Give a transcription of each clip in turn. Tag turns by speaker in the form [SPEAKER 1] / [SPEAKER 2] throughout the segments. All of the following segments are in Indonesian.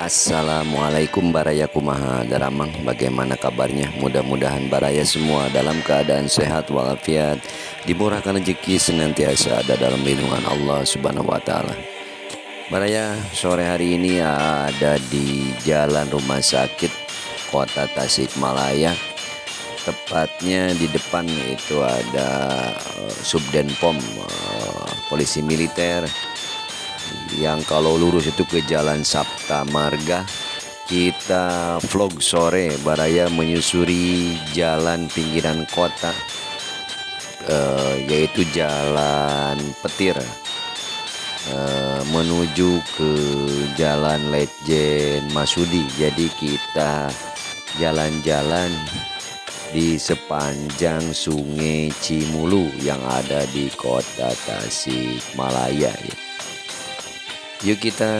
[SPEAKER 1] Assalamualaikum Baraya kumaha daramang, bagaimana kabarnya? Mudah-mudahan Baraya semua dalam keadaan sehat walafiat, dimurahkan rezeki, senantiasa ada dalam lindungan Allah Subhanahu wa taala. Baraya sore hari ini ada di Jalan Rumah Sakit Kota Tasikmalaya. Tepatnya di depan itu ada Subdenpom Polisi Militer, yang kalau lurus itu ke Jalan Sapta Marga. Kita vlog sore Baraya menyusuri jalan pinggiran kota, yaitu Jalan Petir, menuju ke Jalan Letjen Masudi. Jadi kita jalan-jalan di sepanjang Sungai Cimulu yang ada di Kota Tasikmalaya ya. Yuk kita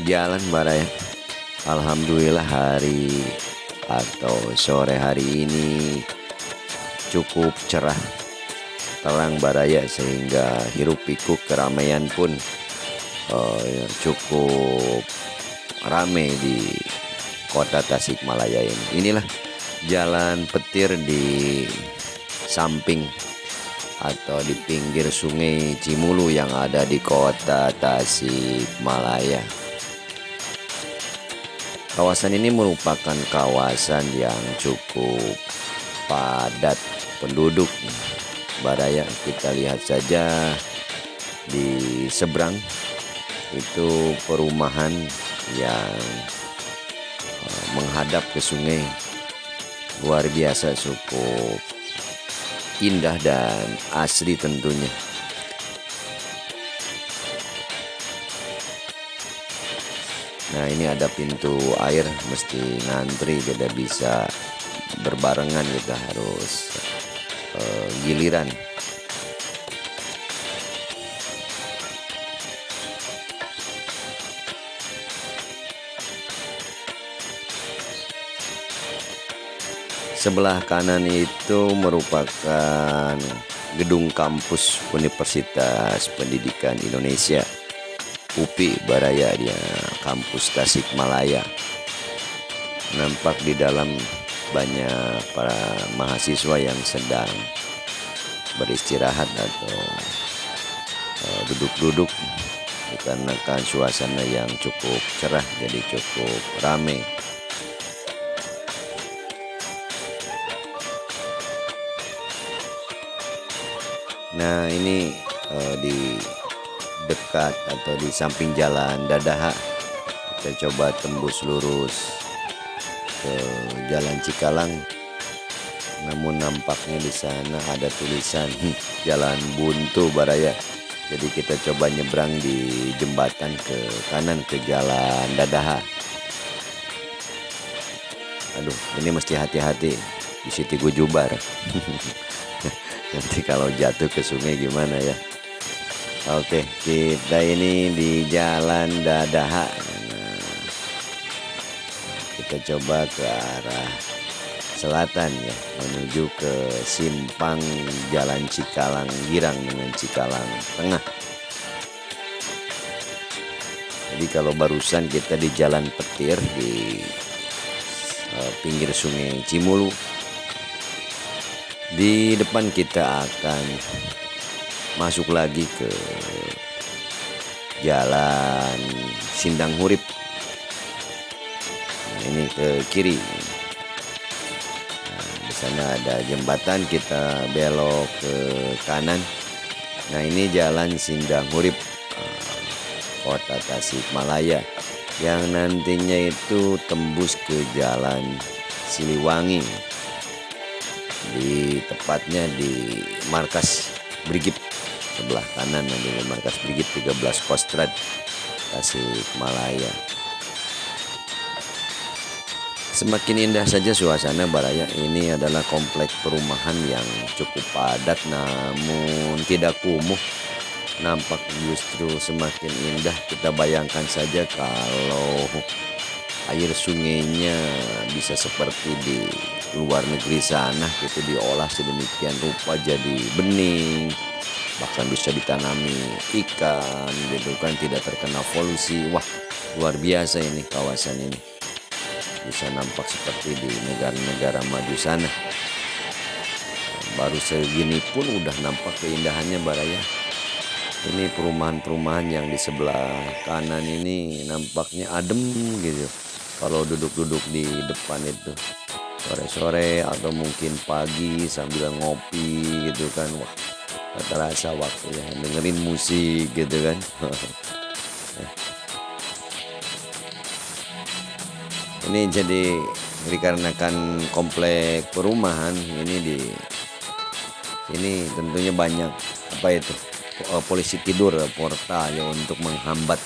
[SPEAKER 1] jalan Baraya. Alhamdulillah hari atau sore hari ini cukup cerah, terang Baraya, sehingga hiruk pikuk keramaian pun cukup ramai di Kota Tasikmalaya ini. Inilah Jalan Petir di samping atau di pinggir Sungai Cimulu yang ada di Kota Tasikmalaya. Kawasan ini merupakan kawasan yang cukup padat penduduk Baraya. Kita lihat saja di seberang itu perumahan yang menghadap ke sungai. Luar biasa, cukup indah dan asri tentunya. Nah, ini ada pintu air, mesti ngantri, tidak bisa berbarengan, kita harus giliran. Sebelah kanan itu merupakan gedung kampus Universitas Pendidikan Indonesia, UPI Baraya, dia kampus Tasikmalaya. Nampak di dalam banyak para mahasiswa yang sedang beristirahat atau duduk-duduk, dikarenakan suasana yang cukup cerah, jadi cukup ramai. Nah, ini di dekat atau di samping Jalan Dadaha. Kita coba tembus lurus ke Jalan Cikalang. Namun nampaknya di sana ada tulisan Jalan Buntu Baraya. Jadi kita coba nyebrang di jembatan ke kanan ke Jalan Dadaha. Aduh, ini mesti hati-hati di Siti Gujubar. Nanti kalau jatuh ke sungai gimana ya. Oke, kita ini di Jalan Dadaha. Nah, kita coba ke arah selatan ya, menuju ke simpang Jalan Cikalang Girang dengan Cikalang Tengah. Jadi kalau barusan kita di Jalan Petir di pinggir Sungai Cimulu, di depan kita akan masuk lagi ke Jalan Sindang Hurip. Ini ke kiri. Nah, di sana ada jembatan, kita belok ke kanan. Nah, ini Jalan Sindang Hurip, Kota Tasikmalaya, yang nantinya itu tembus ke Jalan Siliwangi. Di tepatnya di markas Brigif sebelah kanan, di markas Brigif 13 Kostrad Tasikmalaya. Semakin indah saja suasana Baraya. Ini adalah kompleks perumahan yang cukup padat namun tidak kumuh. Nampak justru semakin indah. Kita bayangkan saja kalau air sungainya bisa seperti di luar negeri sana, gitu, diolah sedemikian rupa jadi bening, bahkan bisa ditanami ikan gitu kan, tidak terkena polusi. Wah, luar biasa ini kawasan ini. Bisa nampak seperti di negara-negara maju sana. Baru segini pun udah nampak keindahannya Baraya. Ini perumahan-perumahan yang di sebelah kanan ini nampaknya adem gitu. Kalau duduk-duduk di depan itu sore-sore atau mungkin pagi sambil ngopi gitu kan. Wah, gak terasa waktunya dengerin musik gitu kan. Ini jadi dikarenakan komplek perumahan ini di sini tentunya banyak apa itu polisi tidur porta ya untuk menghambat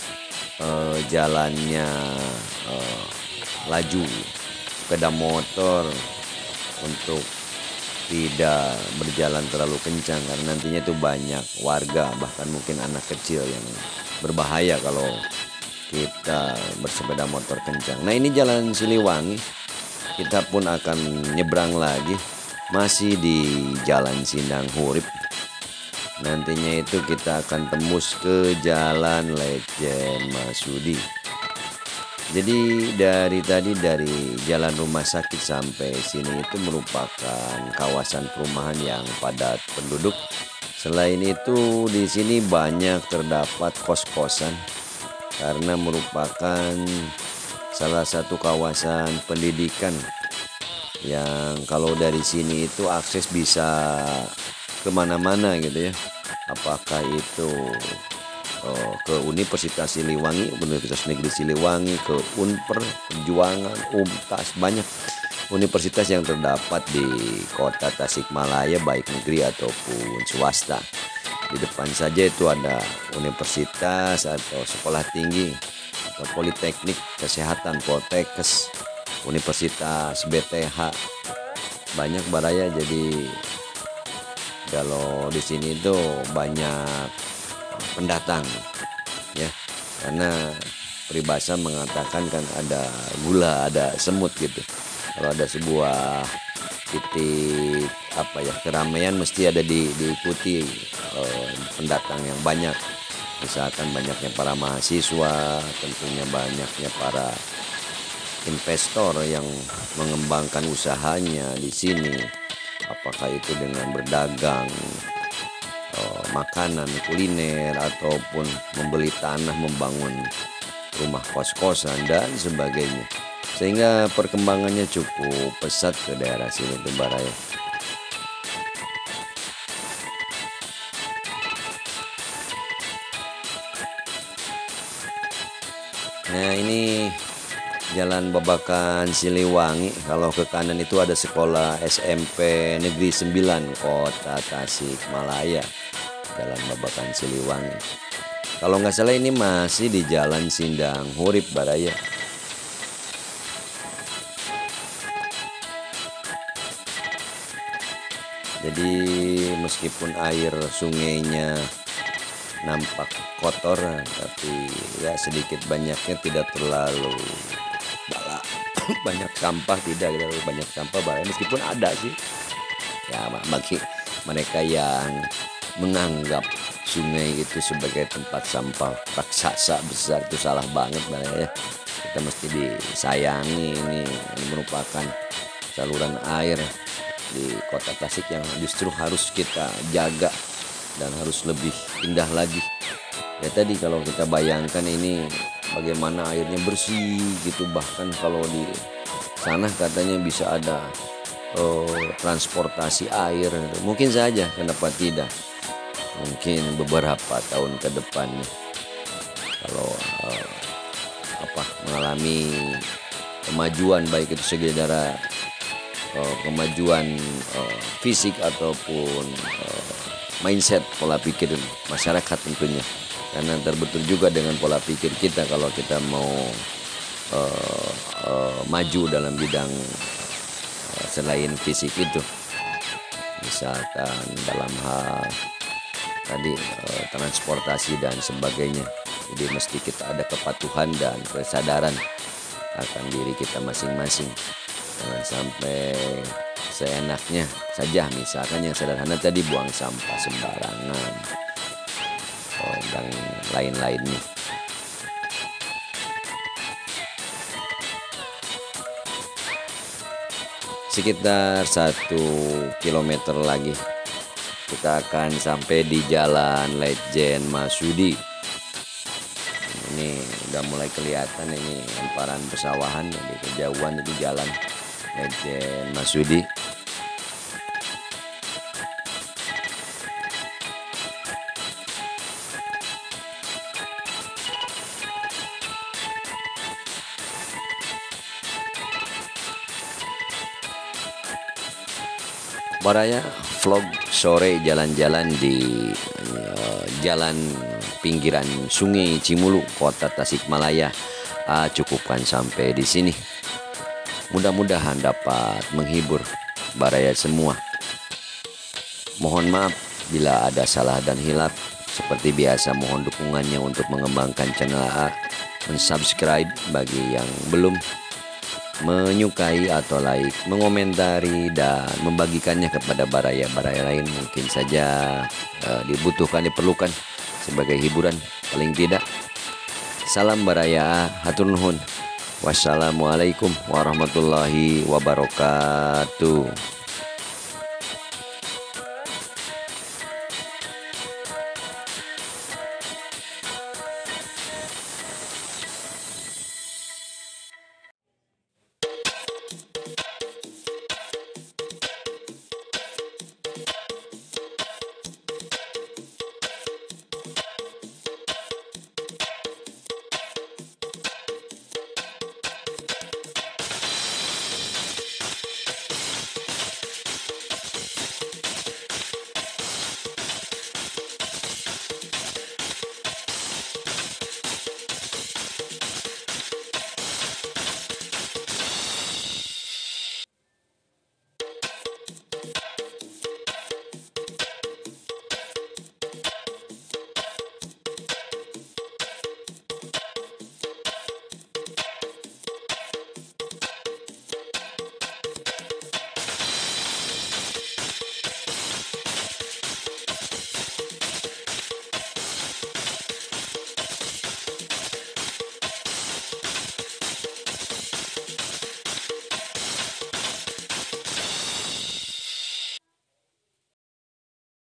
[SPEAKER 1] jalannya laju sepeda motor untuk tidak berjalan terlalu kencang karena nantinya itu banyak warga bahkan mungkin anak kecil yang berbahaya kalau kita bersepeda motor kencang. Nah ini Jalan Siliwangi, kita pun akan nyebrang lagi masih di Jalan Sindang Hurip. Nantinya itu kita akan tembus ke Jalan Lejen Masudi. Jadi dari Jalan Rumah Sakit sampai sini itu merupakan kawasan perumahan yang padat penduduk. Selain itu di sini banyak terdapat kos-kosan karena merupakan salah satu kawasan pendidikan yang kalau dari sini itu akses bisa kemana-mana gitu ya. Apakah itu ke Universitas Siliwangi, Universitas Negeri Siliwangi, ke Unper, Perjuangan, UMTAS, banyak universitas yang terdapat di kota Tasikmalaya baik negeri ataupun swasta. Di depan saja itu ada universitas atau sekolah tinggi atau politeknik kesehatan Poltekkes, universitas BTH, banyak Baraya. Jadi kalau di sini itu banyak pendatang ya, karena peribahasa mengatakan kan ada gula ada semut gitu. Kalau ada sebuah titik apa ya keramaian mesti ada diikuti pendatang yang banyak. Misalkan banyaknya para mahasiswa, tentunya banyaknya para investor yang mengembangkan usahanya di sini. Apakah itu dengan berdagang makanan, kuliner, ataupun membeli tanah, membangun rumah kos-kosan dan sebagainya. Sehingga perkembangannya cukup pesat ke daerah sini tuh Baraya. Nah ini Jalan Babakan Siliwangi. Kalau ke kanan itu ada sekolah SMP Negeri 9 Kota Tasikmalaya. Jalan Babakan Siliwangi. Kalau nggak salah ini masih di Jalan Sindang Hurip Baraya. Jadi meskipun air sungainya nampak kotor, tapi ya sedikit banyaknya tidak terlalu banyak sampah, tidak terlalu banyak sampah Baraya. Meskipun ada sih ya bagi mereka yang menganggap sungai itu sebagai tempat sampah raksasa besar itu salah banget Baraya. Kita mesti disayangi, ini merupakan saluran air di kota Tasik yang justru harus kita jaga dan harus lebih indah lagi. Ya tadi kalau kita bayangkan ini bagaimana airnya bersih gitu, bahkan kalau di sana katanya bisa ada transportasi air. Mungkin saja, kenapa tidak? Mungkin beberapa tahun ke depannya kalau mengalami kemajuan baik itu sekedar kemajuan fisik ataupun mindset pola pikir masyarakat tentunya, karena terbentuk juga dengan pola pikir kita kalau kita mau maju dalam bidang selain fisik itu, misalkan dalam hal tadi transportasi dan sebagainya. Jadi mesti kita ada kepatuhan dan kesadaran akan diri kita masing-masing. Jangan sampai seenaknya saja, misalkan yang sederhana tadi buang sampah sembarangan dan lain-lainnya. Sekitar 1 kilometer lagi kita akan sampai di Jalan Lejen Masudi. Ini udah mulai kelihatan ini hamparan persawahan, di kejauhan itu Jalan Lejen Masudi. Baraya vlog sore jalan-jalan di jalan pinggiran Sungai Cimulu, Kota Tasikmalaya. Cukupkan sampai di sini. Mudah-mudahan dapat menghibur Baraya semua. Mohon maaf bila ada salah dan hilaf. Seperti biasa mohon dukungannya untuk mengembangkan channel AA, mensubscribe bagi yang belum, menyukai atau like, mengomentari dan membagikannya kepada baraya-baraya lain mungkin saja dibutuhkan, diperlukan sebagai hiburan paling tidak. Salam baraya, hatur nuhun. Wassalamualaikum warahmatullahi wabarakatuh.